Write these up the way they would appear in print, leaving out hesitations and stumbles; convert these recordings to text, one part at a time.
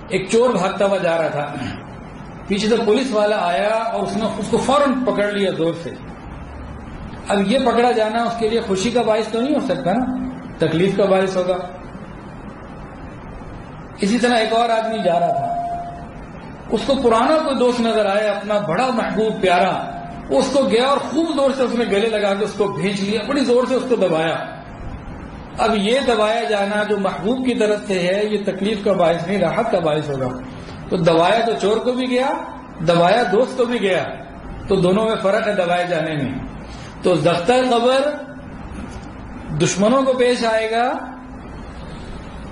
ایک چور بھاگتا ہوا جا رہا تھا، پیچھے سے پولیس والا آیا اور اس نے اس کو فوراً پکڑ لیا زور سے. اب یہ پکڑا جانا اس کے لیے خوشی کا باعث تو نہیں ہو سکتا نا، تکلیف کا باعث ہوگا. اسی طرح ایک اور آدمی جا رہا تھا، اس کو پرانا کوئی دوست نظر آیا، اپنا بڑا محبوب پیارا، اس کو گیا اور خوب زور سے اس نے گلے لگا کے اس کو بھینچ لیا، بڑی زور سے اس کو دبایا. اب یہ دبایا جانا جو محبوب کی طرف سے ہے یہ تکلیف کا باعث نہیں، راحت کا باعث ہوگا. تو دبایا تو چور کو بھی گیا، دبایا دوست کو بھی گیا، تو دونوں میں فرق ہے دبائے جانے میں. تو زختہ قبر دشمنوں کو پیش آئے گا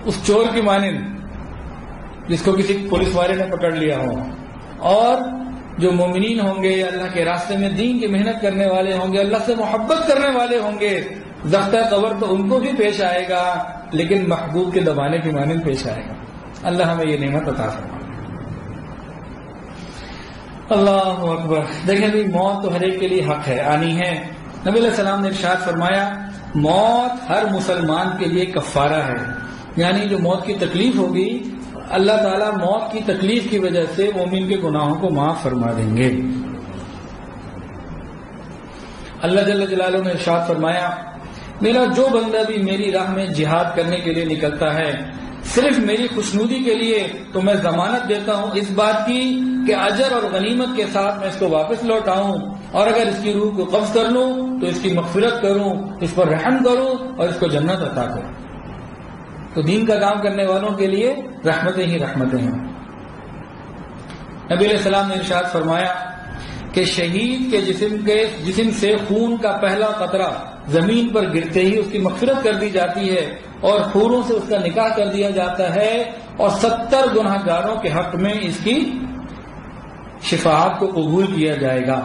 اس چور کی مانند جس کو کسی پولیس والے نے پکڑ لیا ہو، اور جو مومنین ہوں گے، اللہ کے راستے میں دین کی محنت کرنے والے ہوں گے، اللہ سے محبت کرنے والے ہوں گے، زختہ قبر تو ان کو بھی پیش آئے گا لیکن محبوب کے دبانے کی مانند پیش آئے گا. اللہ ہمیں یہ نعمت عطا فرمائے. اللہ اکبر. دیکھیں بھی موت تو ہر ایک کے لیے حق ہے، آنی ہے. نبی علیہ السلام نے ارشاد فرمایا موت ہر مسلمان کے لیے کفارہ ہے، یعنی جو موت کی تکلیف ہوگی اللہ تعالیٰ موت کی تکلیف کی وجہ سے مومن کے گناہوں کو معاف فرما دیں گے. اللہ جل جلالہ نے ارشاد فرمایا میرا جو بندہ بھی میری راہ میں جہاد کرنے کے لیے نکلتا ہے صرف میری خوشنودی کے لیے تو میں ضمانت دیتا ہوں اس بات کی کہ اجر اور غنیمت کے ساتھ میں اس کو واپس لوٹاؤں، اور اگر اس کی روح کو قبض کر لوں تو اس کی مغفرت کروں، اس پر رحم کروں اور اس کو جنت عطا کروں. تو دین کا کام کرنے والوں کے لیے رحمتیں ہی رحمتیں ہیں. نبی علیہ السلام نے ارشاد فرمایا کہ شہید کے جسم سے خون کا پہلا قطرہ زمین پر گرتے ہی اس کی مغفرت کر دی جاتی ہے اور حوروں سے اس کا نکاح کر دیا جاتا ہے، اور 70 گناہ گاروں کے حق میں اس کی شفاعت کو قبول کیا جائے گا.